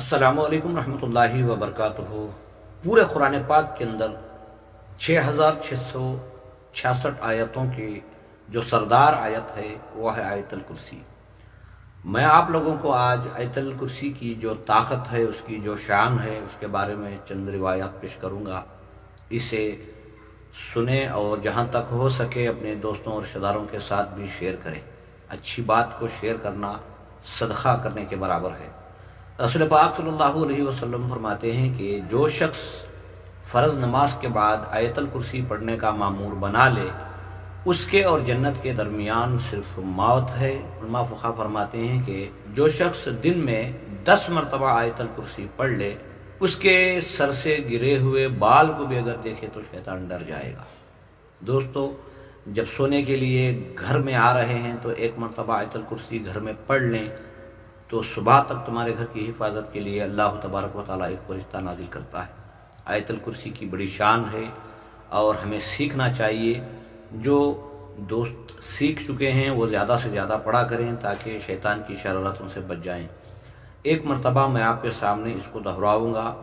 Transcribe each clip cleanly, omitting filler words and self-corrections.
अस्सलामुअलैकुम रहमतुल्लाहि व बरकातुहू। पूरे कुरान पाक के अंदर 6666 आयतों की जो सरदार आयत है वो है आयतल कुर्सी। मैं आप लोगों को आज आयतल कुर्सी की जो ताकत है, उसकी जो शान है, उसके बारे में चंद रिवायात पेश करूँगा। इसे सुने और जहाँ तक हो सके अपने दोस्तों और रिश्तेदारों के साथ भी शेयर करें। अच्छी बात को शेयर करना सदका करने के बराबर है। रसूल पाक सल्लल्लाहु अलैहि वसल्लम फरमाते हैं कि जो शख्स फ़र्ज़ नमाज के बाद आयतल कुर्सी पढ़ने का मामूर बना ले, उसके और जन्नत के दरमियान सिर्फ मौत है। उलमा फ़ुक़हा फरमाते हैं कि जो शख्स दिन में 10 मरतबा आयतल कुर्सी पढ़ ले, उसके सर से गिरे हुए बाल को भी अगर देखे तो शैतान डर जाएगा। दोस्तों, जब सोने के लिए घर में आ रहे हैं तो 1 मरतबा आयतल कुर्सी घर में पढ़ लें तो सुबह तक तुम्हारे घर की हिफाजत के लिए अल्लाह तबारक व तआला एक फरिश्ता नाजिल करता है। आयतल कुर्सी की बड़ी शान है और हमें सीखना चाहिए। जो दोस्त सीख चुके हैं वो ज़्यादा से ज़्यादा पढ़ा करें ताकि शैतान की शरारतों से बच जाएं। 1 मरतबा मैं आपके सामने इसको दोहराऊँगा।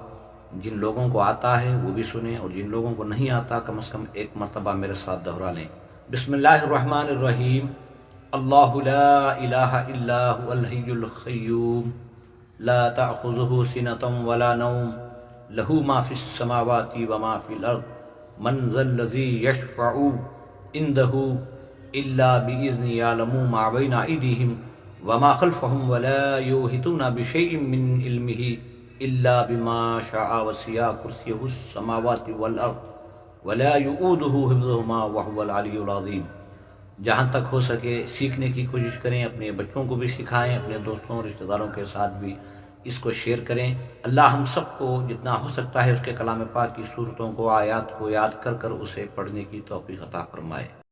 जिन लोगों को आता है वो भी सुने और जिन लोगों को नहीं आता कम से कम 1 मरतबा मेरे साथ दोहरा लें। बिस्मिल्लाहिर्रहमानिर्रहीम। अल्लाहु ला इलाहा इल्ला हुवल हय्युल क़य्यूम ला तअख़ुज़ुहु सिनतुन वला नौम लहू मा फ़िस समावाति व मा फ़िल अर्ज़ मन ज़ल्लज़ी यशफ़अु इंदहु इल्ला बिइज़्निही यअलमु मा बैना अयदीहिम व मा ख़ल्फ़हुम व ला युहीतूना बिशैइन मिन इल्मिही इल्ला बिमा शाअ वसिअ कुर्सियुहुस समावाति वल अर्ज़ व ला यऊदुहु हिफ़्ज़ुहुमा व हुवल अलियुल अज़ीम। जहाँ तक हो सके सीखने की कोशिश करें, अपने बच्चों को भी सिखाएं, अपने दोस्तों रिश्तेदारों के साथ भी इसको शेयर करें। अल्लाह हम सबको जितना हो सकता है उसके कलाम पाक की सूरतों को, आयात को याद कर कर उसे पढ़ने की तौफीक अता फरमाए।